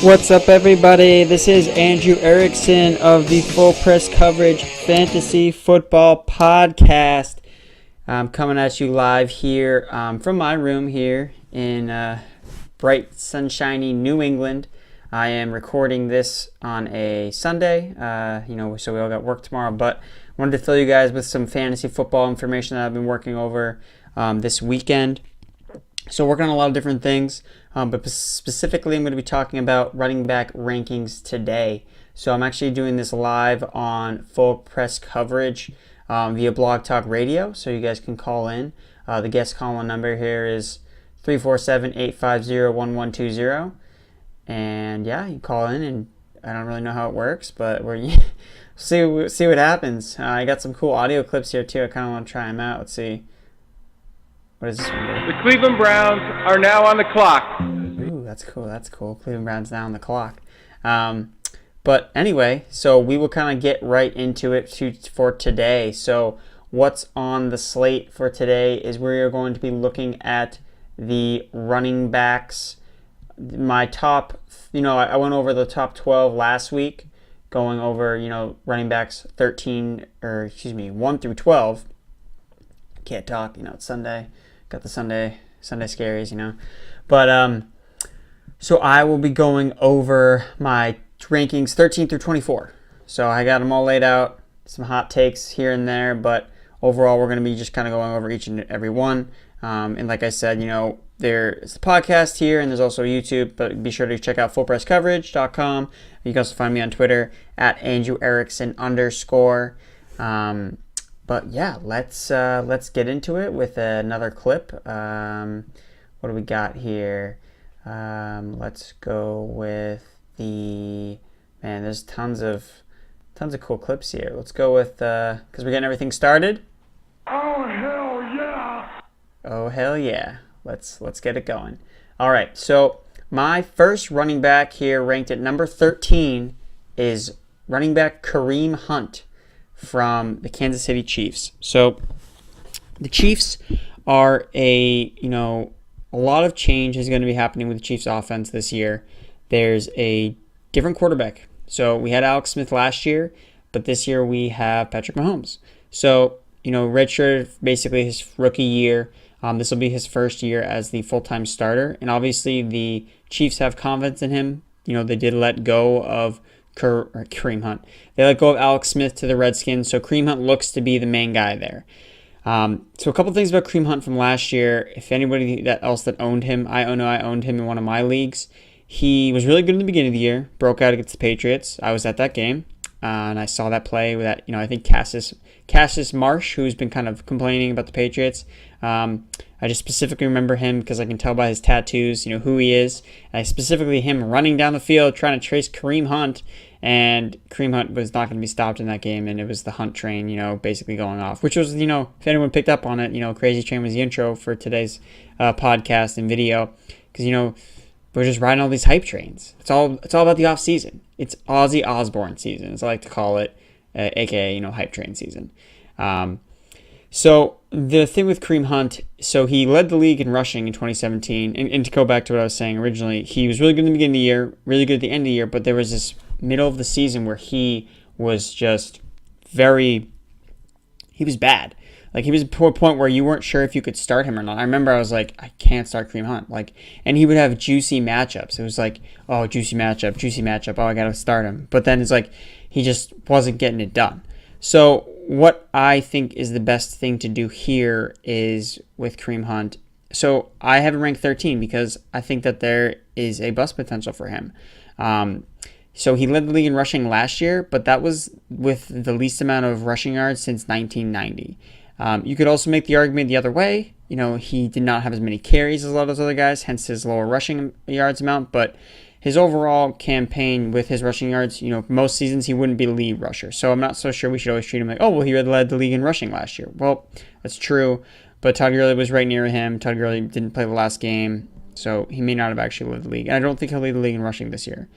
What's up, everybody? This is Andrew Erickson of the Full Press Coverage Fantasy Football Podcast. I'm coming at you live here from my room here in bright, sunshiny New England. I am recording this on a Sunday, so we all got work tomorrow, but I wanted to fill you guys with some fantasy football information that I've been working over this weekend. So working on a lot of different things, but specifically I'm going to be talking about running back rankings today. So I'm actually doing this live on Full Press Coverage via Blog Talk Radio, so you guys can call in. The guest call-in number here is 347-850-1120. And yeah, you call in, and I don't really know how it works, but we're see what happens. I got some cool audio clips here too. I kind of want to try them out. Let's see. What is this one? The Cleveland Browns are now on the clock. Ooh, that's cool. Cleveland Browns now on the clock. But anyway, so we will kind of get right into it for today. So what's on the slate for today is we are going to be looking at the running backs. My top, I went over the top 12 last week, going over, running backs 1 through 12. Can't talk, it's Sunday. Got the Sunday scaries, But, so I will be going over my rankings 13 through 24. So I got them all laid out, some hot takes here and there, but overall we're going to be just kind of going over each and every one. And like I said, there's a podcast here and there's also YouTube, but be sure to check out fullpresscoverage.com. You can also find me on Twitter at @AndrewErickson_. But yeah, let's get into it with another clip. What do we got here? Let's go with there's tons of cool clips here. Let's go with because we're getting everything started. Oh hell yeah! Oh hell yeah! Let's get it going. All right, so my first running back here, ranked at number 13, is running back Kareem Hunt from the Kansas City Chiefs. So the Chiefs are a lot of change is going to be happening with the Chiefs offense this year. There's a different quarterback. So we had Alex Smith last year, but this year we have Patrick Mahomes. So, redshirt basically his rookie year. This will be his first year as the full-time starter. And obviously the Chiefs have confidence in him. They did let go of Kareem Hunt. They let go of Alex Smith to the Redskins, so Kareem Hunt looks to be the main guy there. So a couple things about Kareem Hunt from last year. If anybody else that owned him, I owned him in one of my leagues. He was really good in the beginning of the year, broke out against the Patriots. I was at that game, and I saw that play with that, I think Cassius Marsh, who's been kind of complaining about the Patriots. I just specifically remember him because I can tell by his tattoos, who he is. And specifically him running down the field trying to trace Kareem Hunt, and Kareem Hunt was not going to be stopped in that game, and it was the Hunt train, basically going off, which was, if anyone picked up on it, Crazy Train was the intro for today's podcast and video, because, we're just riding all these hype trains. It's all about the off season. It's Ozzy Osbourne season, as I like to call it, aka, hype train season. So the thing with Kareem Hunt, so he led the league in rushing in 2017. And to go back to what I was saying originally, he was really good in the beginning of the year, really good at the end of the year, but there was this middle of the season where he was just he was bad. Like, he was to a point where you weren't sure if you could start him or not. I remember I was like, I can't start Kareem Hunt. And he would have juicy matchups. It was like, oh, juicy matchup. Oh, I got to start him. But then it's like, he just wasn't getting it done. So what I think is the best thing to do here is with Kareem Hunt. So I have him ranked 13 because I think that there is a bust potential for him. So he led the league in rushing last year, but that was with the least amount of rushing yards since 1990. You could also make the argument the other way. He did not have as many carries as a lot of those other guys, hence his lower rushing yards amount, but his overall campaign with his rushing yards, most seasons he wouldn't be the lead rusher. So I'm not so sure we should always treat him like, oh, well, he led the league in rushing last year. Well, that's true, but Todd Gurley was right near him. Todd Gurley didn't play the last game, so he may not have actually led the league. And I don't think he'll lead the league in rushing this year.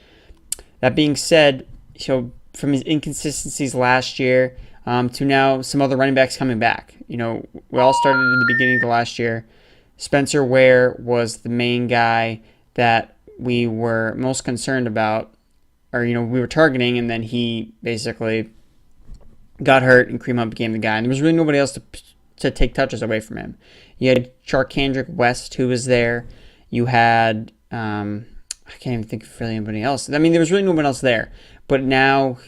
That being said, from his inconsistencies last year to now some other running backs coming back. We all started in the beginning of the last year. Spencer Ware was the main guy that we were most concerned about, or, we were targeting, and then he basically got hurt and Kareem Hunt became the guy. And there was really nobody else to take touches away from him. You had Charkandrick West, who was there. You had, I can't even think of really anybody else. I mean, there was really no one else there. But now,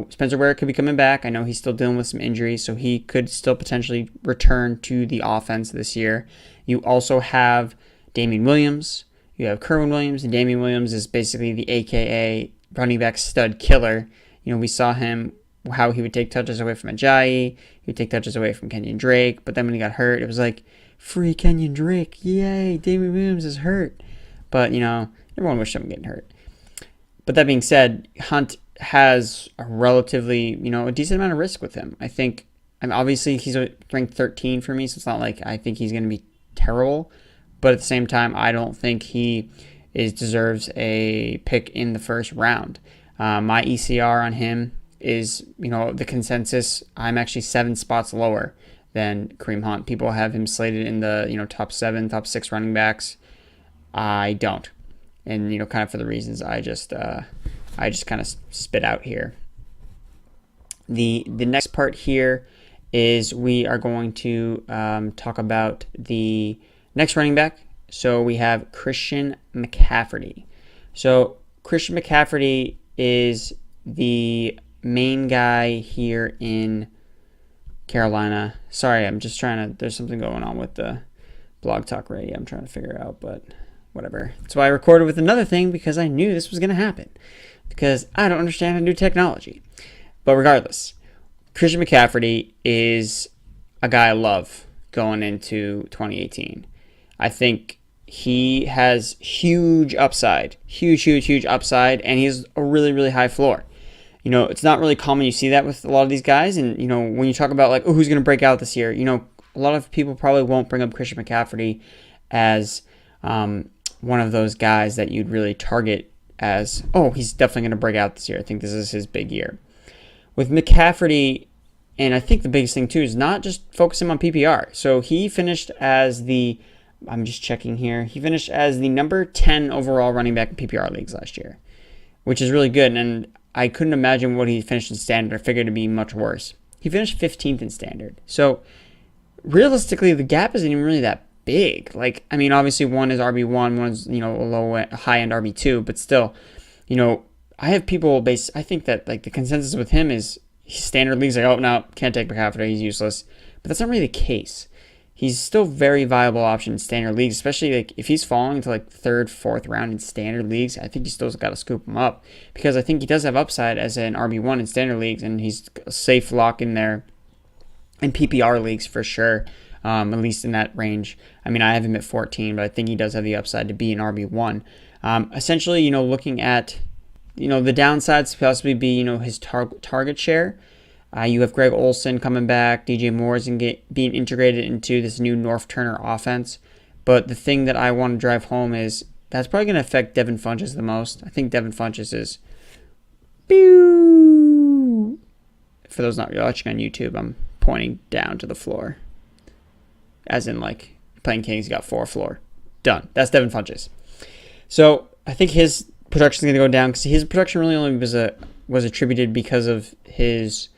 Spencer Ware could be coming back. I know he's still dealing with some injuries, so he could still potentially return to the offense this year. You also have Damian Williams. You have Kerwin Williams, and Damian Williams is basically the AKA running back stud killer. We saw him, how he would take touches away from Ajayi. He would take touches away from Kenyon Drake. But then when he got hurt, it was like, free Kenyon Drake. Yay, Damian Williams is hurt. But, everyone wished him getting hurt. But that being said, Hunt has a relatively, a decent amount of risk with him. I think, obviously he's ranked 13 for me, so it's not like I think he's going to be terrible. But at the same time, I don't think he deserves a pick in the first round. My ECR on him is, the consensus, I'm actually 7 spots lower than Kareem Hunt. People have him slated in the, top 7, top 6 running backs. I don't. And, kind of for the reasons I just kind of spit out here. The next part here is we are going to talk about the next running back. So we have Christian McCaffrey. So Christian McCaffrey is the main guy here in Carolina. Sorry, I'm just trying to, there's something going on with the Blog Talk Radio I'm trying to figure out, but whatever. That's why I recorded with another thing, because I knew this was going to happen. Because I don't understand how to do technology. But regardless, Christian McCaffrey is a guy I love going into 2018. I think he has huge upside. Huge upside. And he has a really, really high floor. It's not really common you see that with a lot of these guys. And, when you talk about like, who's going to break out this year? A lot of people probably won't bring up Christian McCaffrey as one of those guys that you'd really target as, he's definitely going to break out this year. I think this is his big year. With McCaffrey, and I think the biggest thing too is not just focusing on PPR. So he finished as I'm just checking here, he finished as the number 10 overall running back in PPR leagues last year, which is really good. And I couldn't imagine what he finished in standard. I figured it'd be much worse. He finished 15th in standard. So realistically, the gap isn't even really that big. Like, I mean, obviously one is RB1, one's, a high-end RB2, but still, I have people I think that like the consensus with him is standard leagues like, no, can't take McCaffrey, he's useless. But that's not really the case. He's still a very viable option in standard leagues, especially like if he's falling to like 3rd, 4th round in standard leagues. I think you still got to scoop him up, because I think he does have upside as an RB1 in standard leagues, and he's a safe lock in there in PPR leagues for sure. At least in that range. I mean, I have him at 14, but I think he does have the upside to be an RB1. Essentially, looking at, the downsides possibly be, his target share. You have Greg Olsen coming back, DJ Moore is being integrated into this new North Turner offense. But the thing that I want to drive home is that's probably going to affect Devin Funchess the most. I think Devin Funchess is, for those not watching on YouTube, I'm pointing down to the floor. As in, like, playing Kings, you got 4 floor. Done. That's Devin Funchess. So, I think his production is going to go down, because his production really only was attributed because of his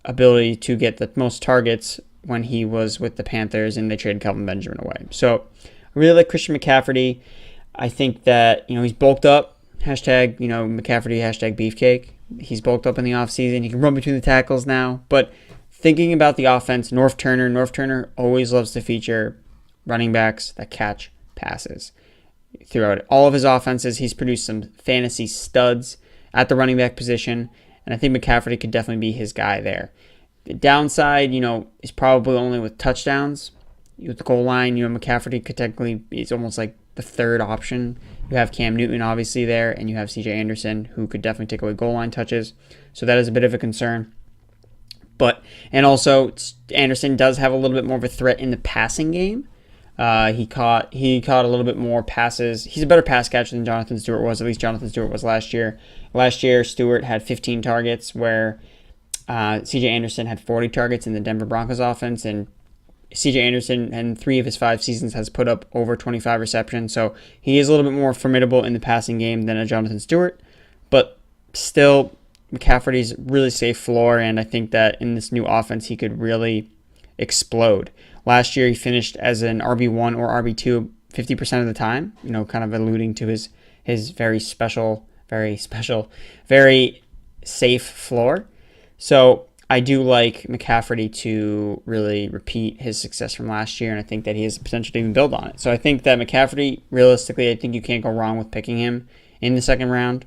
ability to get the most targets when he was with the Panthers and they traded Kelvin Benjamin away. So, I really like Christian McCaffrey. I think that, he's bulked up. Hashtag, McCaffrey, hashtag beefcake. He's bulked up in the offseason. He can run between the tackles now. But thinking about the offense, North Turner always loves to feature running backs that catch passes. Throughout all of his offenses, he's produced some fantasy studs at the running back position, and I think McCaffrey could definitely be his guy there. The downside, is probably only with touchdowns. With the goal line, McCaffrey could technically, it's almost like the 3rd option. You have Cam Newton obviously there, and you have CJ Anderson, who could definitely take away goal line touches. So that is a bit of a concern. And also, Anderson does have a little bit more of a threat in the passing game. He caught a little bit more passes. He's a better pass catcher than Jonathan Stewart was. At least Jonathan Stewart was last year. Last year, Stewart had 15 targets, where CJ Anderson had 40 targets in the Denver Broncos offense. And CJ Anderson in 3 of his 5 seasons has put up over 25 receptions. So he is a little bit more formidable in the passing game than a Jonathan Stewart. But still, McCaffrey's really safe floor. And I think that in this new offense, he could really explode. Last year, he finished as an RB1 or RB2 50% of the time, kind of alluding to his very safe floor. So I do like McCaffrey to really repeat his success from last year, and I think that he has the potential to even build on it. So I think that McCaffrey, realistically, I think you can't go wrong with picking him in the second round.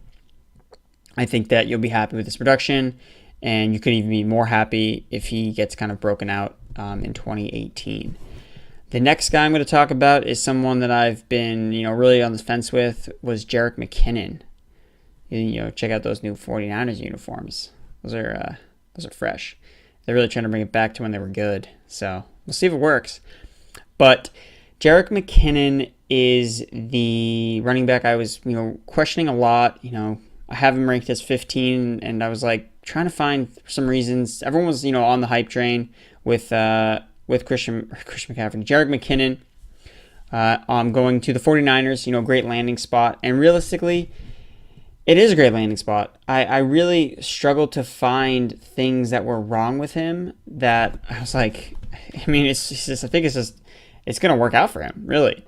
I think that you'll be happy with his production, and you could even be more happy if he gets kind of broken out in 2018. The next guy I'm going to talk about is someone that I've been, really on the fence with, was Jerick McKinnon. Check out those new 49ers uniforms. Those are fresh. They're really trying to bring it back to when they were good. So we'll see if it works. But Jerick McKinnon is the running back I was, questioning a lot. I have him ranked as 15, and I was trying to find some reasons. Everyone was, on the hype train with Christian McCaffrey. Jerick McKinnon, I'm going to the 49ers, great landing spot. And realistically, it is a great landing spot. I really struggled to find things that were wrong with him that I was I think it's going to work out for him, really.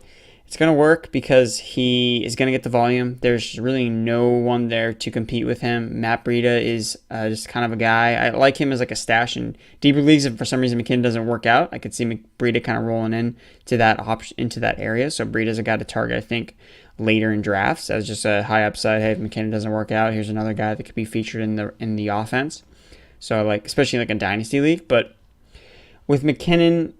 It's going to work because he is going to get the volume. There's really no one there to compete with him. Matt Breida is just kind of a guy. I like him as a stash in deeper leagues. If for some reason McKinnon doesn't work out, I could see Breida kind of rolling into that area. So Breida's a guy to target, I think, later in drafts as just a high upside. Hey, if McKinnon doesn't work out, here's another guy that could be featured in the offense. So especially a dynasty league. But with McKinnon,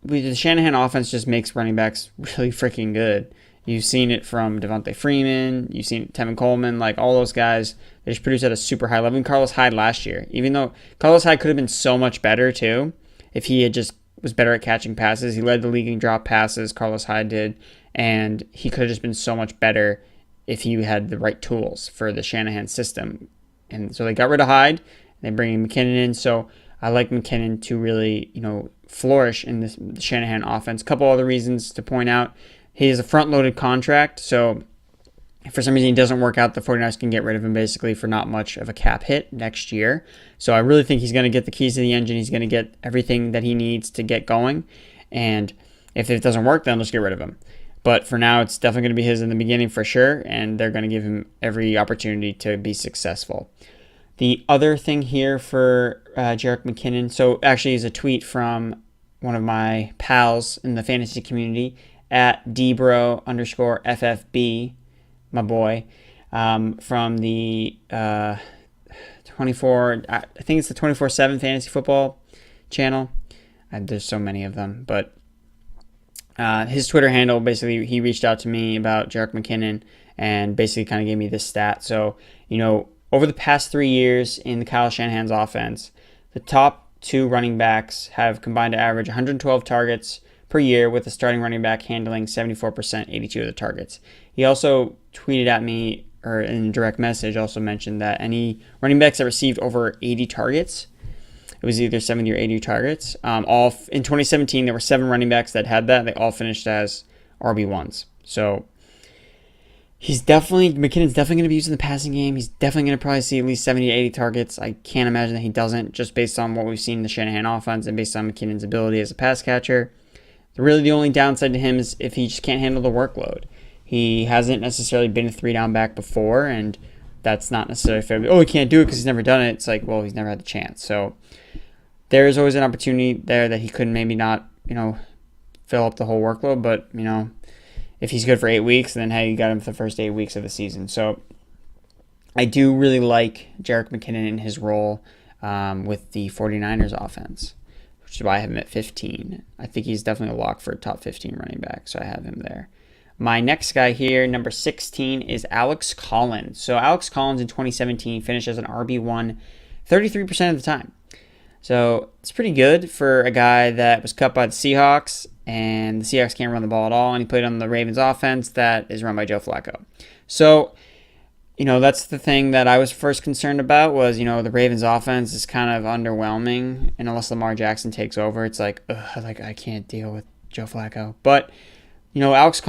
the Shanahan offense just makes running backs really freaking good. You've seen it from Devontae Freeman. You've seen Tevin Coleman, all those guys. They just produce at a super high level. Even Carlos Hyde last year, even though Carlos Hyde could have been so much better too, if he had just was better at catching passes. He led the league in drop passes. Carlos Hyde did, and he could have just been so much better if he had the right tools for the Shanahan system. And so they got rid of Hyde. And they bring in McKinnon in. So I like McKinnon to really, flourish in the Shanahan offense. A couple other reasons to point out. He has a front-loaded contract, so if for some reason he doesn't work out, the 49ers can get rid of him basically for not much of a cap hit next year. So I really think he's going to get the keys to the engine. He's going to get everything that he needs to get going. And if it doesn't work, then they'll just get rid of him. But for now, it's definitely going to be his in the beginning for sure, and they're going to give him every opportunity to be successful. The other thing here for Jerick McKinnon, so actually is a tweet from one of my pals in the fantasy community at Debro_FFB, my boy, from the 24, I think it's the 24/7 fantasy football channel. There's so many of them, but his Twitter handle, basically, he reached out to me about Jerick McKinnon and basically kind of gave me this stat. So, over the past 3 years in the Kyle Shanahan's offense, the top 2 running backs have combined to average 112 targets per year, with the starting running back handling 74%, 82 of the targets. He also tweeted at me, or in a direct message, also mentioned that any running backs that received over 80 targets, it was either 70 or 80 targets. In 2017, there were 7 running backs that had that. They all finished as RB1s. So McKinnon's definitely going to be used in the passing game. He's definitely going to probably see at least 70 to 80 targets. I can't imagine that he doesn't, just based on what we've seen in the Shanahan offense and based on McKinnon's ability as a pass catcher. Really, the only downside to him is if he just can't handle the workload. He hasn't necessarily been a 3-down back before, and that's not necessarily fair. He can't do it because he's never done it. It's he's never had the chance. So there is always an opportunity there that he could maybe not, fill up the whole workload, but, if he's good for 8 weeks, then hey, you got him for the first 8 weeks of the season. So I do really like Jerick McKinnon in his role with the 49ers offense, which is why I have him at 15. I think he's definitely a lock for a top 15 running back, so I have him there. My next guy here, number 16, is Alex Collins. So Alex Collins in 2017 finished as an RB1 33% of the time. So it's pretty good for a guy that was cut by the Seahawks, and the Seahawks can't run the ball at all, and he played on the Ravens offense that is run by Joe Flacco. So, that's the thing that I was first concerned about was, the Ravens offense is kind of underwhelming. And unless Lamar Jackson takes over, it's like, I can't deal with Joe Flacco. But, Alex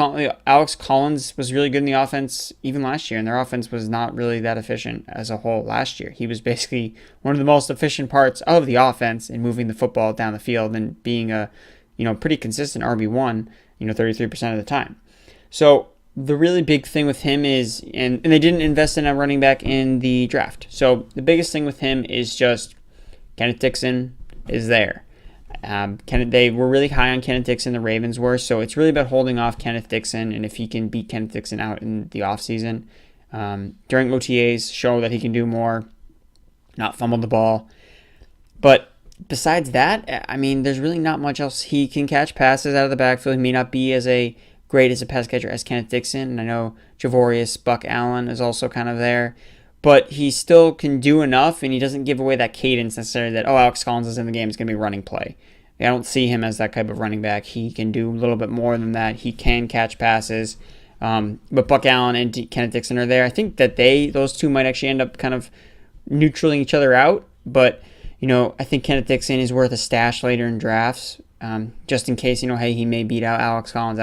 Collins was really good in the offense even last year. And their offense was not really that efficient as a whole last year. He was basically one of the most efficient parts of the offense in moving the football down the field and being a, pretty consistent RB1, 33% of the time. So, the really big thing with him is, and they didn't invest in a running back in the draft. So the biggest thing with him is just Kenneth Dixon is there. They were really high on Kenneth Dixon, the Ravens were. So it's really about holding off Kenneth Dixon, and if he can beat Kenneth Dixon out in the offseason, during OTAs, show that he can do more, not fumble the ball. But besides that, there's really not much else. He can catch passes out of the backfield. He may not be as great as a pass catcher as Kenneth Dixon, and I know Javorius Buck Allen is also kind of there, but he still can do enough, and he doesn't give away that cadence necessarily that, Alex Collins is in the game, it's going to be running play. I don't see him as that type of running back. He can do a little bit more than that. He can catch passes, but Buck Allen and Kenneth Dixon are there. I think that those two might actually end up kind of neutraling each other out, but I think Kenneth Dixon is worth a stash later in drafts. Just in case, hey, he may beat out Alex Collins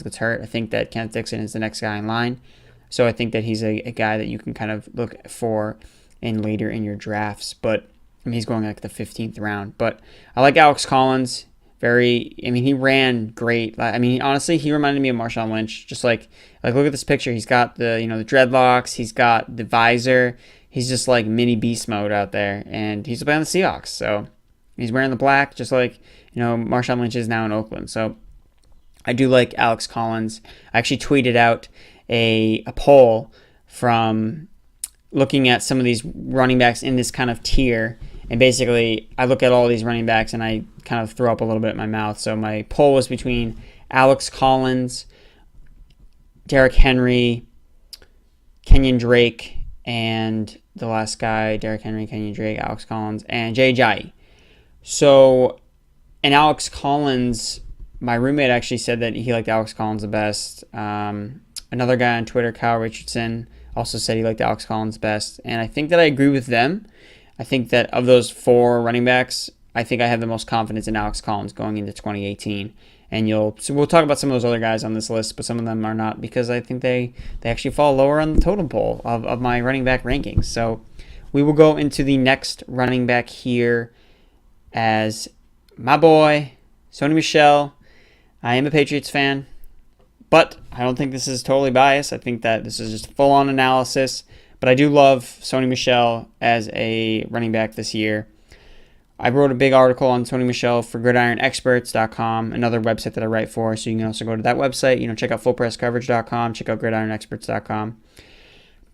gets hurt. I think that Kenneth Dixon is the next guy in line. So I think that he's a guy that you can kind of look for in later in your drafts. But he's going like the 15th round. But I like Alex Collins. He ran great. Honestly, he reminded me of Marshawn Lynch. Just like look at this picture. He's got the, the dreadlocks. He's got the visor. He's just like mini beast mode out there. And he's playing the Seahawks. So he's wearing the black, just like, Marshawn Lynch is now in Oakland. So I do like Alex Collins. I actually tweeted out a poll from looking at some of these running backs in this kind of tier. And basically, I look at all these running backs and I kind of throw up a little bit in my mouth. So my poll was between Alex Collins, Derrick Henry, Kenyon Drake, and the last guy, Derrick Henry, Kenyon Drake, Alex Collins, and Jay Ajayi. So, and Alex Collins, my roommate actually said that he liked Alex Collins the best. Another guy on Twitter, Kyle Richardson, also said he liked Alex Collins best. And I think that I agree with them. I think that of those four running backs, I think I have the most confidence in Alex Collins going into 2018. And we'll talk about some of those other guys on this list, but some of them are not because I think they actually fall lower on the totem pole of my running back rankings. So we will go into the next running back here as my boy, Sony Michel. I am a Patriots fan, but I don't think this is totally biased. I think that this is just full-on analysis, but I do love Sony Michel as a running back this year. I wrote a big article on Sony Michel for gridironexperts.com, another website that I write for, so you can also go to that website, check out fullpresscoverage.com, check out gridironexperts.com.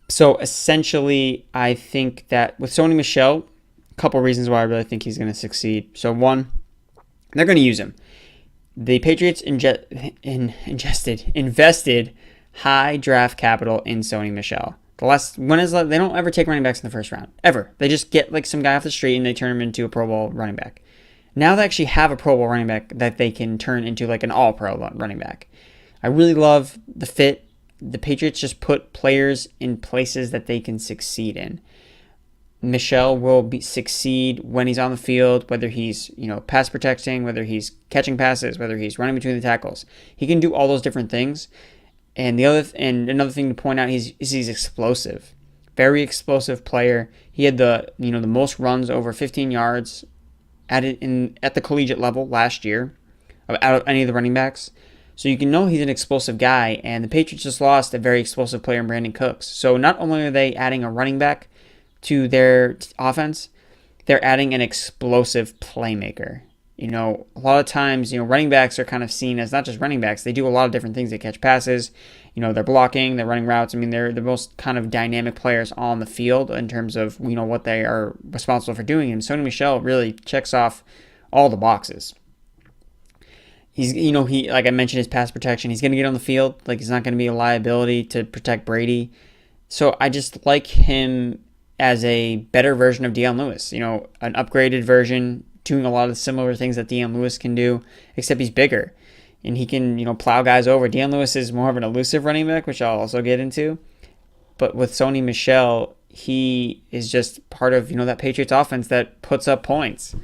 So essentially, I think that with Sony Michel, a couple reasons why I really think he's going to succeed. So one, they're going to use him. The Patriots invested high draft capital in Sony Michel. They don't ever take running backs in the first round, ever. They just get like some guy off the street and they turn him into a Pro Bowl running back. Now they actually have a Pro Bowl running back that they can turn into like an All-Pro running back. I really love the fit. The Patriots just put players in places that they can succeed in. Michel will succeed when he's on the field, whether he's pass protecting, whether he's catching passes, whether he's running between the tackles. He can do all those different things. And another thing to point out is he's explosive, very explosive player. He had the most runs over 15 yards at the collegiate level last year, out of any of the running backs. So you can know he's an explosive guy. And the Patriots just lost a very explosive player in Brandon Cooks. So not only are they adding a running back to their offense, they're adding an explosive playmaker. A lot of times, running backs are kind of seen as not just running backs. They do a lot of different things. They catch passes, they're blocking, they're running routes. They're the most kind of dynamic players on the field in terms of, what they are responsible for doing. And Sony Michel really checks off all the boxes. He's, like I mentioned, his pass protection. He's going to get on the field. Like, he's not going to be a liability to protect Brady. So I just like him as a better version of Dion Lewis, an upgraded version, doing a lot of the similar things that Dion Lewis can do, except he's bigger. And he can, plow guys over. Dion Lewis is more of an elusive running back, which I'll also get into. But with Sony Michel, he is just part of, that Patriots offense that puts up points.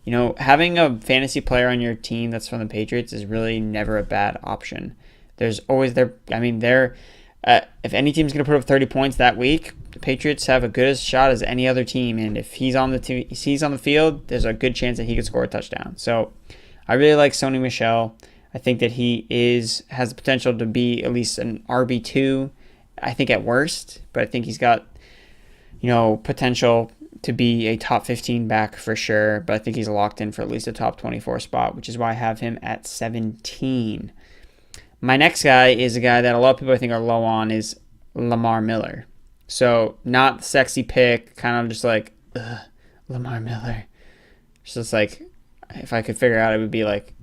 Having a fantasy player on your team that's from the Patriots is really never a bad option. There's always if any team's going to put up 30 points that week, the Patriots have a good as shot as any other team. And if he's on the field, there's a good chance that he could score a touchdown. So I really like Sony Michel. I think that he has the potential to be at least an RB2, I think at worst. But I think he's got, potential to be a top 15 back for sure. But I think he's locked in for at least a top 24 spot, which is why I have him at 17. My next guy is a guy that a lot of people I think are low on, is Lamar Miller. So not the sexy pick, kind of just like, Lamar Miller. It's just like, if I could figure out, it would be like,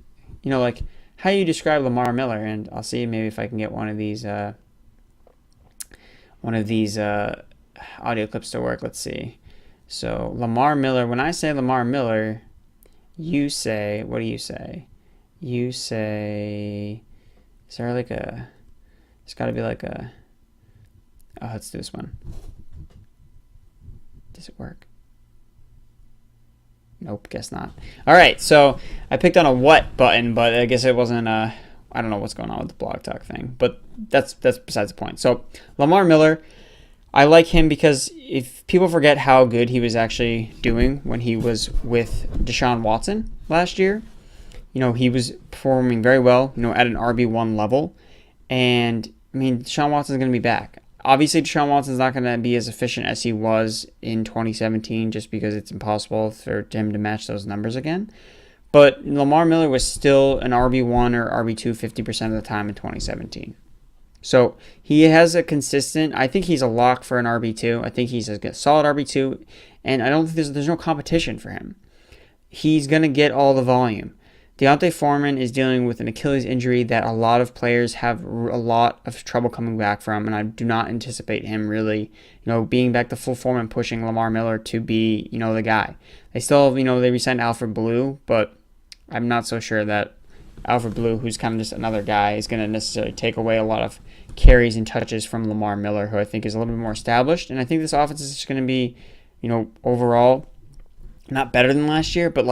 like how you describe Lamar Miller, and I'll see maybe if I can get one of these audio clips to work. Let's see. So Lamar Miller, when I say Lamar Miller, you say, what do you say? You say, is there like it's got to be like let's do this one. Does it work? Nope, guess not. All right, so I picked on a what button, but I guess it wasn't I don't know what's going on with the blog talk thing, but that's besides the point. So Lamar Miller, I like him because if people forget how good he was actually doing when he was with Deshaun Watson last year, he was performing very well, at an RB1 level. And, Deshaun Watson's going to be back. Obviously, Deshaun Watson's not going to be as efficient as he was in 2017 just because it's impossible for him to match those numbers again. But Lamar Miller was still an RB1 or RB2 50% of the time in 2017. So he has a consistent, I think he's a lock for an RB2. I think he's a solid RB2. And I don't think there's no competition for him. He's going to get all the volume. D'Onta Foreman is dealing with an Achilles injury that a lot of players have a lot of trouble coming back from, and I do not anticipate him really, being back to full form and pushing Lamar Miller to be, the guy. They still have, they re-signed Alfred Blue, but I'm not so sure that Alfred Blue, who's kind of just another guy, is going to necessarily take away a lot of carries and touches from Lamar Miller, who I think is a little bit more established. And I think this offense is just going to be, overall not better than last year, but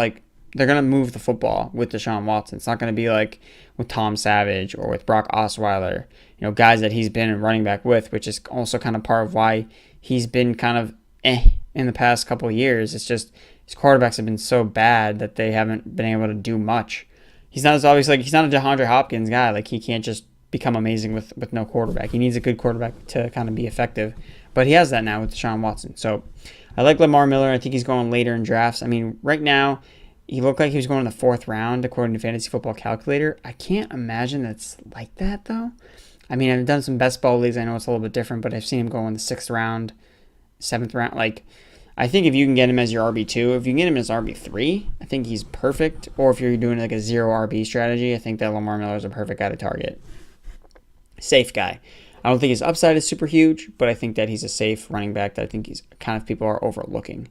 they're going to move the football with Deshaun Watson. It's not going to be like with Tom Savage or with Brock Osweiler, guys that he's been running back with, which is also kind of part of why he's been kind of in the past couple of years. It's just his quarterbacks have been so bad that they haven't been able to do much. He's not a DeAndre Hopkins guy. He can't just become amazing with no quarterback. He needs a good quarterback to kind of be effective. But he has that now with Deshaun Watson. So I like Lamar Miller. I think he's going later in drafts. Right now, he looked like he was going in the 4th round, according to Fantasy Football Calculator. I can't imagine that's like that, though. I've done some best ball leagues. I know it's a little bit different, but I've seen him go in the 6th round, 7th round. I think if you can get him as your RB2, if you can get him as RB3, I think he's perfect. Or if you're doing a 0 RB strategy, I think that Lamar Miller is a perfect guy to target. Safe guy. I don't think his upside is super huge, but I think that he's a safe running back that I think he's kind of people are overlooking.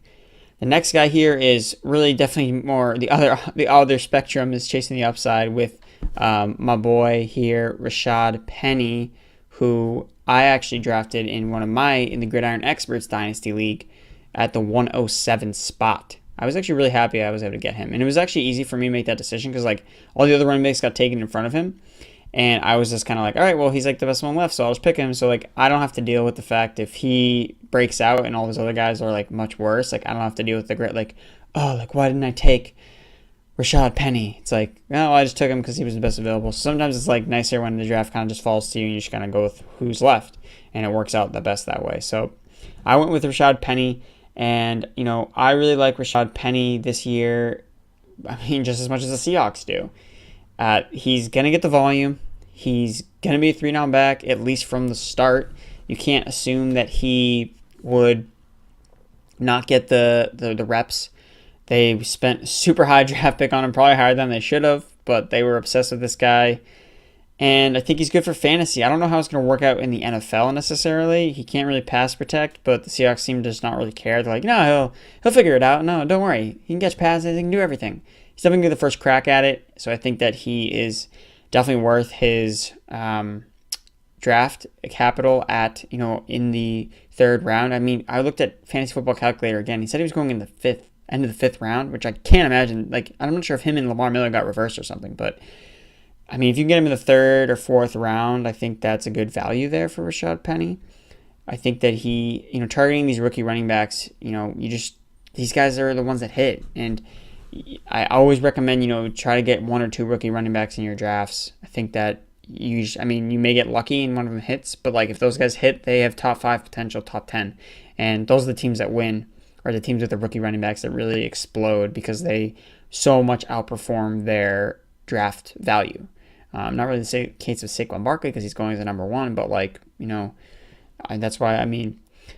The next guy here is really definitely more the other spectrum is chasing the upside with my boy here, Rashad Penny, who I actually drafted in the Gridiron Experts Dynasty League at the 107 spot. I was actually really happy I was able to get him. And it was actually easy for me to make that decision because all the other running backs got taken in front of him. And I was just kind of all right, well, he's the best one left, so I'll just pick him. So, I don't have to deal with the fact if he breaks out and all those other guys are, much worse. I don't have to deal with the grit, why didn't I take Rashad Penny? It's I just took him because he was the best available. So sometimes it's, nicer when the draft kind of just falls to you and you just kind of go with who's left. And it works out the best that way. So, I went with Rashad Penny. And, I really like Rashad Penny this year. Just as much as the Seahawks do. He's going to get the volume. He's going to be a 3-down back, at least from the start. You can't assume that he would not get the reps. They spent a super high draft pick on him, probably higher than they should have, but they were obsessed with this guy. And I think he's good for fantasy. I don't know how it's going to work out in the NFL necessarily. He can't really pass protect, but the Seahawks seem to just not really care. They're no, he'll figure it out. No, don't worry. He can catch passes. He can do everything. He's definitely going to get the first crack at it. So I think that he is definitely worth his draft capital at, in the third round. I mean, I looked at Fantasy Football Calculator again. He said he was going in the end of the fifth round, which I can't imagine. Like, I'm not sure if him and Lamar Miller got reversed or something, but I mean, if you can get him in the third or fourth round, I think that's a good value there for Rashad Penny. I think that he, targeting these rookie running backs, these guys are the ones that hit. And I always recommend, try to get one or two rookie running backs in your drafts. I think that you may get lucky and one of them hits, but like if those guys hit, they have top 5 potential, top 10. And those are the teams that win, or the teams with the rookie running backs that really explode because they so much outperform their draft value. Not really the case of Saquon Barkley because he's going as a number 1, but that's why,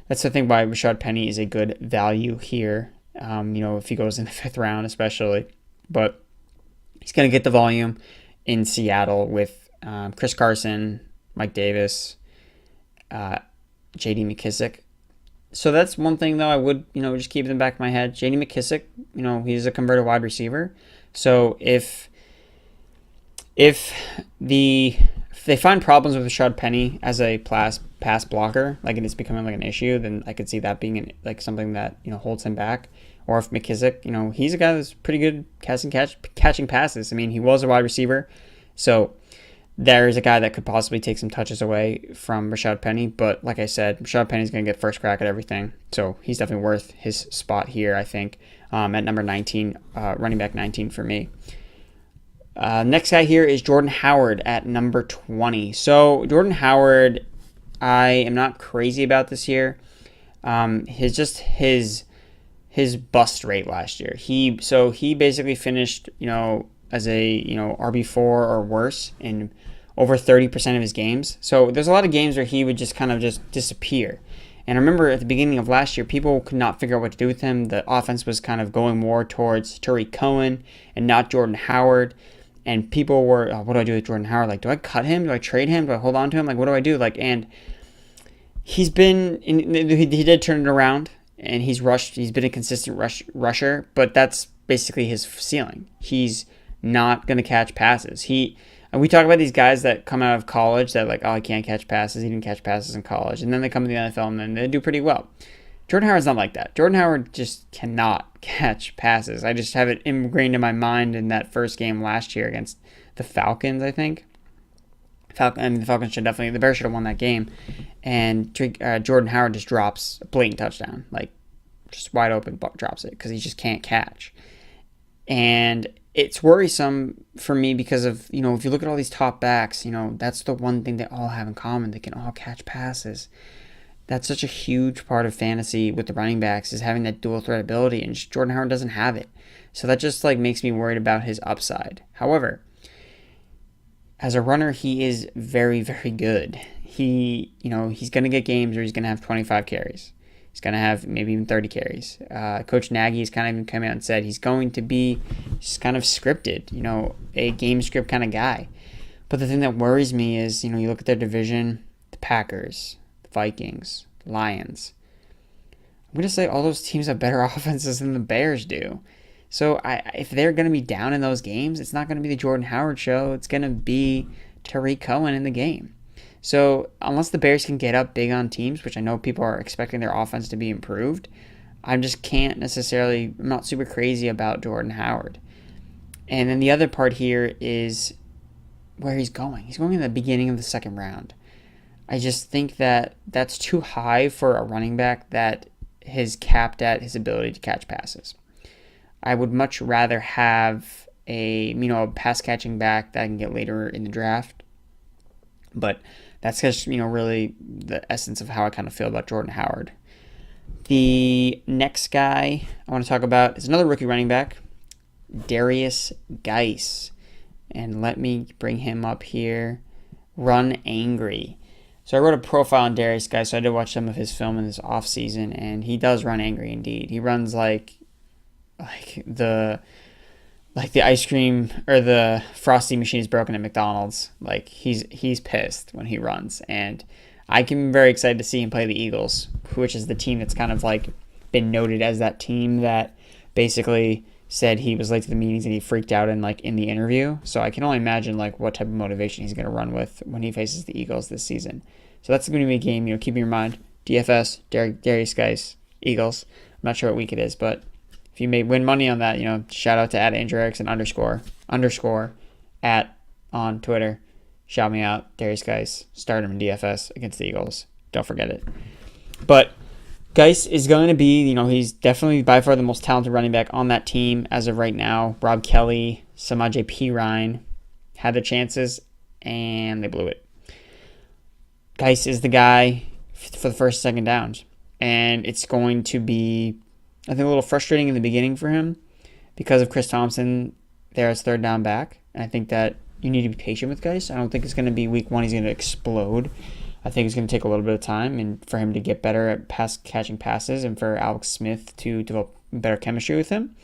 that's the thing why Rashad Penny is a good value here. If he goes in the 5th round, especially, but he's going to get the volume in Seattle with Chris Carson, Mike Davis, J.D. McKissick. So that's one thing, though, I would, just keep in the back of my head. J.D. McKissick, he's a converted wide receiver. So if they find problems with Rashad Penny as a pass blocker, like it's becoming like an issue, then I could see that being something that holds him back. Or if McKissick, he's a guy that's pretty good catching passes. I mean, he was a wide receiver, so there is a guy that could possibly take some touches away from Rashad Penny. But like I said, Rashad Penny's going to get first crack at everything, so he's definitely worth his spot here, I think, at number 19, running back 19 for me. Next guy here is Jordan Howard at number 20. So Jordan Howard, I am not crazy about this year. His bust rate last year. He basically finished, as a, RB4 or worse in over 30% of his games. So there's a lot of games where he would just kind of just disappear. And I remember at the beginning of last year, people could not figure out what to do with him. The offense was kind of going more towards Tarik Cohen and not Jordan Howard. And people were, what do I do with Jordan Howard? Like, do I cut him? Do I trade him? Do I hold on to him? Like, what do I do? And he did turn it around, and he's been a consistent rusher, but that's basically his ceiling. He's not going to catch passes. And we talk about these guys that come out of college that he can't catch passes. He didn't catch passes in college. And then they come to the NFL and then they do pretty well. Jordan Howard's not like that. Jordan Howard just cannot catch passes. I just have it ingrained in my mind in that first game last year against the Falcons, I think. The Falcons the Bears should have won that game. And Jordan Howard just drops a blatant touchdown. Just wide open, drops it because he just can't catch. And it's worrisome for me because of, if you look at all these top backs, that's the one thing they all have in common. They can all catch passes. That's such a huge part of fantasy with the running backs is having that dual threat ability, and Jordan Howard doesn't have it. So that just makes me worried about his upside. However, as a runner, he is very, very good. He's going to get games where he's going to have 25 carries. He's going to have maybe even 30 carries. Coach Nagy's kind of even come out and said he's going to be just kind of scripted, a game script kind of guy. But the thing that worries me is, you look at their division, the Packers, Vikings, Lions. I'm going to say all those teams have better offenses than the Bears do. So if they're going to be down in those games, it's not going to be the Jordan Howard show. It's going to be Tarik Cohen in the game. So unless the Bears can get up big on teams, which I know people are expecting their offense to be improved, I'm not super crazy about Jordan Howard. And then the other part here is where he's going. He's going in the beginning of the 2nd round. I just think that that's too high for a running back that is capped at his ability to catch passes. I would much rather have a pass catching back that I can get later in the draft. But that's just, really the essence of how I kind of feel about Jordan Howard. The next guy I want to talk about is another rookie running back, Derrius Guice. And let me bring him up here. Run Angry. So I wrote a profile on Derrius Guice, so I did watch some of his film in this offseason, and he does run angry indeed. He runs like the ice cream or the frosty machine is broken at McDonald's. He's pissed when he runs, and I can be very excited to see him play the Eagles, which is the team that's kind of been noted as that team that basically said he was late to the meetings and he freaked out in the interview. So I can only imagine what type of motivation he's going to run with when he faces the Eagles this season. So that's going to be a game, keep in your mind. DFS, Derrius, Guice, Eagles. I'm not sure what week it is, but if you may win money on that, shout out to @Erickson _ on Twitter. Shout me out, Derrius Guice. Start him in DFS against the Eagles. Don't forget it. But Guice is going to be, he's definitely by far the most talented running back on that team as of right now. Rob Kelly, Samaje Perine had their chances, and they blew it. Guice is the guy for the first, second downs. And it's going to be, I think, a little frustrating in the beginning for him because of Chris Thompson there as third down back. And I think that you need to be patient with Guice. I don't think it's going to be week one he's going to explode. I think it's going to take a little bit of time and for him to get better at catching passes and for Alex Smith to develop better chemistry with him.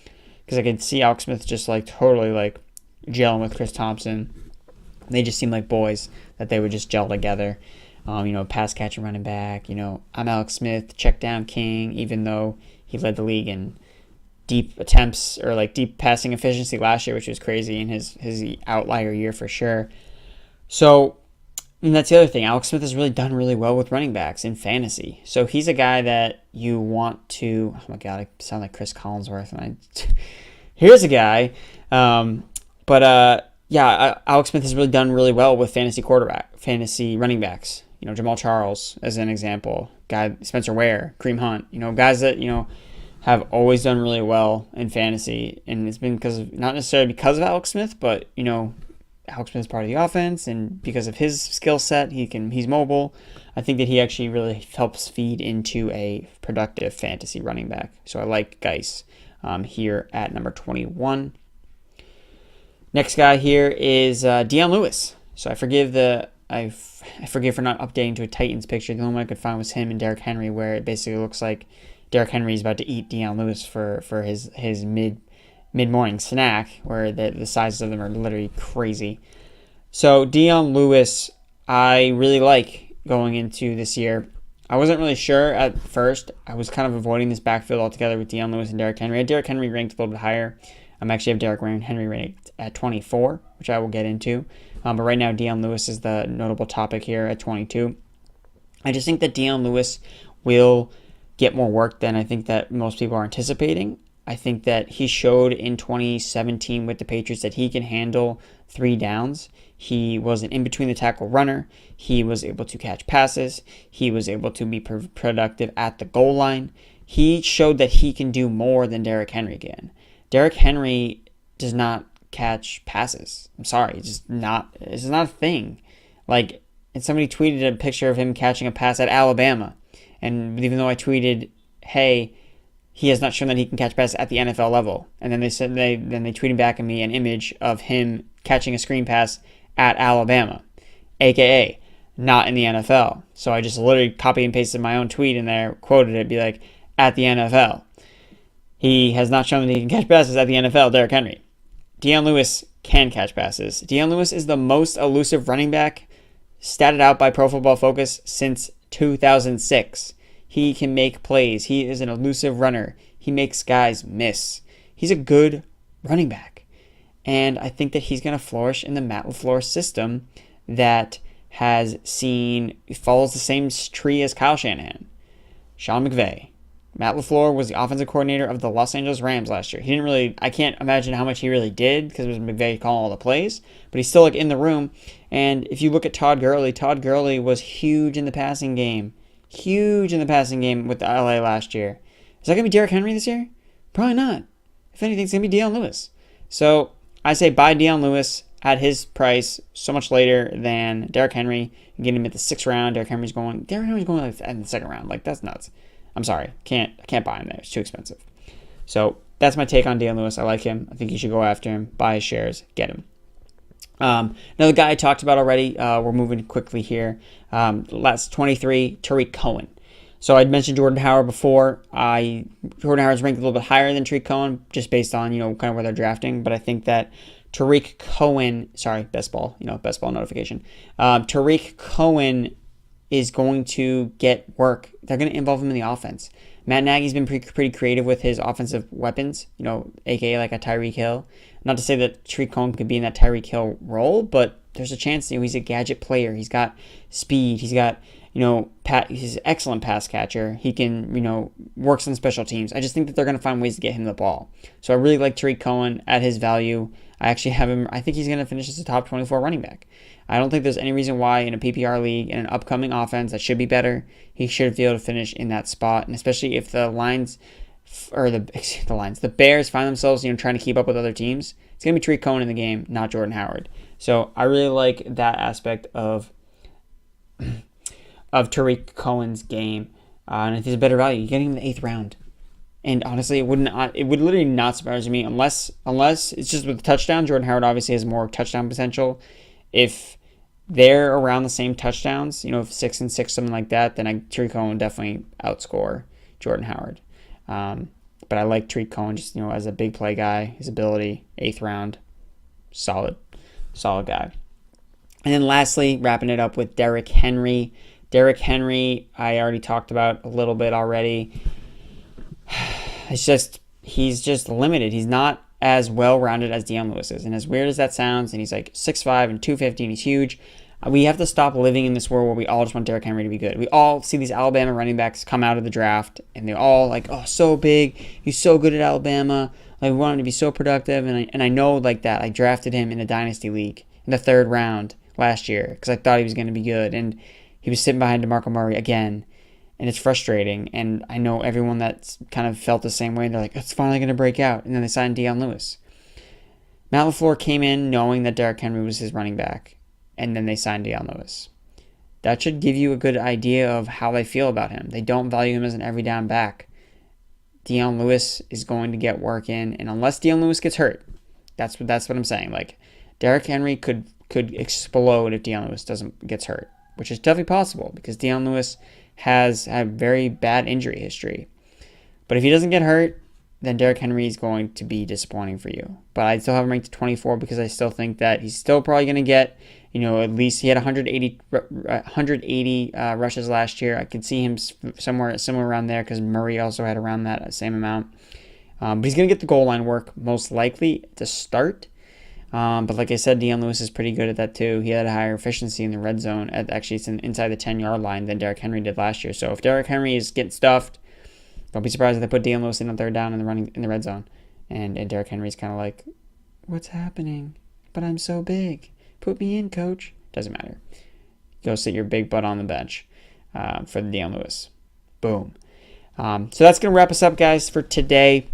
Because I can see Alex Smith just totally gelling with Chris Thompson. They just seem like boys that they would just gel together. Pass catching running back. I'm Alex Smith, check down king, even though he led the league in deep attempts or deep passing efficiency last year, which was crazy in his outlier year for sure. So, and that's the other thing. Alex Smith has really done really well with running backs in fantasy. So he's a guy that you want to. Oh my God, I sound like Chris Collinsworth. Here's a guy. Alex Smith has really done really well with fantasy running backs. Jamal Charles as an example. Guy Spencer Ware, Kareem Hunt. Guys that have always done really well in fantasy, and it's been not necessarily because of Alex Smith, but Alex Smith is part of the offense, and because of his skill set, he's mobile. I think that he actually really helps feed into a productive fantasy running back. So I like Guice here at number 21. Next guy here is Dion Lewis. So I forgive for not updating to a Titans picture. The only one I could find was him and Derrick Henry, where it basically looks like Derrick Henry is about to eat Dion Lewis for his mid-morning snack, where the sizes of them are literally crazy. So Dion Lewis, I really like going into this year. I wasn't really sure at first. I was kind of avoiding this backfield altogether with Dion Lewis and Derrick Henry. I had Derrick Henry ranked a little bit higher. I'm actually have Derrick Henry ranked at 24, which I will get into. But right now, Dion Lewis is the notable topic here at 22. I just think that Dion Lewis will get more work than I think that most people are anticipating. I think that he showed in 2017 with the Patriots that he can handle 3 downs. He was an in-between-the-tackle runner. He was able to catch passes. He was able to be productive at the goal line. He showed that he can do more than Derrick Henry can. Derrick Henry does not catch passes. I'm sorry, it's not a thing. And somebody tweeted a picture of him catching a pass at Alabama. And even though I tweeted, hey, he has not shown that he can catch passes at the NFL level. And then they tweeted back at me an image of him catching a screen pass at Alabama, aka not in the NFL. So I just literally copied and pasted my own tweet in there, quoted it, be like, at the NFL. He has not shown that he can catch passes at the NFL, Derrick Henry. Dion Lewis can catch passes. Dion Lewis is the most elusive running back statted out by Pro Football Focus since 2006. He can make plays. He is an elusive runner. He makes guys miss. He's a good running back. And I think that he's going to flourish in the Matt LaFleur system that follows the same tree as Kyle Shanahan. Sean McVay. Matt LaFleur was the offensive coordinator of the Los Angeles Rams last year. I can't imagine how much he really did because it was McVay calling all the plays, but he's still in the room. And if you look at Todd Gurley was huge in the passing game. Huge in the passing game with the LA last year. Is that going to be Derrick Henry this year? Probably not. If anything, it's going to be Dion Lewis. So I say buy Dion Lewis at his price so much later than Derrick Henry. You get him at the 6th round. Derrick Henry's going in the 2nd round. That's nuts. I'm sorry. I can't buy him there. It's too expensive. So that's my take on Dion Lewis. I like him. I think you should go after him, buy his shares, get him. Another guy I talked about already. We're moving quickly here. Last 23, Tarik Cohen. So I'd mentioned Jordan Howard before. Jordan Howard's ranked a little bit higher than Tarik Cohen, just based on kind of where they're drafting. But I think that Tarik Cohen, best ball notification. Tarik Cohen is going to get work. They're going to involve him in the offense. Matt Nagy's been pretty creative with his offensive weapons, aka like a Tyreek Hill. Not to say that Tarik Cohen could be in that Tyreek Hill role, but there's a chance. He's a gadget player. He's got speed. He's got he's an excellent pass catcher. He can works on special teams. I just think that they're going to find ways to get him the ball. So I really like Tarik Cohen at his value. I actually have him. I think he's going to finish as a top 24 running back. I don't think there's any reason why in a PPR league, in an upcoming offense that should be better, he should be able to finish in that spot. And especially if the the Bears find themselves trying to keep up with other teams, it's going to be Tarik Cohen in the game, not Jordan Howard. So I really like that aspect of Tarik Cohen's game. And if he's a better value, you get him in the 8th round. And honestly, it would literally not surprise me unless it's just with the touchdown. Jordan Howard obviously has more touchdown potential. If they're around the same touchdowns, if 6 and 6, something like that, then Tarik Cohen would definitely outscore Jordan Howard. But I like Tarik Cohen just as a big play guy, his ability, 8th round, solid guy. And then lastly, wrapping it up with Derrick Henry. Derrick Henry, I already talked about a little bit already. He's just limited. He's not as well-rounded as Dion Lewis is. And as weird as that sounds, and he's like 6'5" and 250 and he's huge, we have to stop living in this world where we all just want Derrick Henry to be good. We all see these Alabama running backs come out of the draft, and they're all like, oh, so big. He's so good at Alabama. Like, we want him to be so productive. And I know like that. I drafted him in a dynasty league in the 3rd round last year because I thought he was going to be good. And he was sitting behind DeMarco Murray again. And it's frustrating. And I know everyone that's kind of felt the same way. They're like, it's finally going to break out. And then they signed Dion Lewis. Matt LaFleur came in knowing that Derrick Henry was his running back. And then they signed Dion Lewis. That should give you a good idea of how they feel about him. They don't value him as an every down back. Dion Lewis is going to get work in. And unless Dion Lewis gets hurt, that's what I'm saying. Like, Derrick Henry could explode if Dion Lewis gets hurt. Which is definitely possible because Dion Lewis has had very bad injury history. But if he doesn't get hurt, then Derrick Henry is going to be disappointing for you. But I still have him ranked at 24 because I still think that he's still probably going to get, at least he had 180 rushes last year. I could see him somewhere around there because Murray also had around that same amount. But he's going to get the goal line work most likely to start. But like I said, Dion Lewis is pretty good at that too. He had a higher efficiency in the red zone. It's inside the 10-yard line than Derrick Henry did last year. So if Derrick Henry is getting stuffed, don't be surprised if they put Dion Lewis in on 3rd down in the red zone. And Derrick Henry's kind of like, what's happening? But I'm so big. Put me in, coach. Doesn't matter. Go sit your big butt on the bench for the Dion Lewis. Boom. So that's going to wrap us up, guys, for today.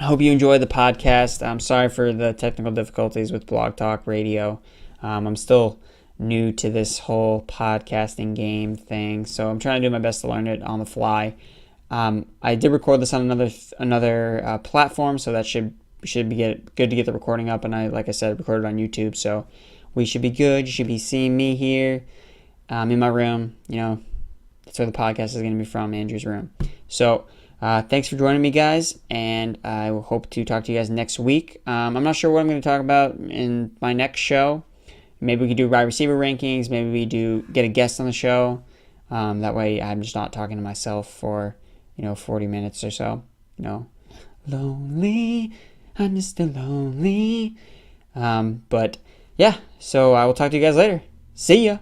I hope you enjoyed the podcast. I'm sorry for the technical difficulties with Blog Talk Radio. I'm still new to this whole podcasting game thing, so I'm trying to do my best to learn it on the fly. I did record this on another platform, so that should be good to get the recording up. And like I said, recorded on YouTube, so we should be good. You should be seeing me here in my room. That's where the podcast is going to be from, Andrew's room. So thanks for joining me, guys, and I will hope to talk to you guys next week. I'm not sure what I'm going to talk about in my next show. Maybe we could do wide receiver rankings. Maybe we get a guest on the show. That way I'm just not talking to myself for 40 minutes or so. Lonely, I'm just lonely. But yeah, so I will talk to you guys later. See ya.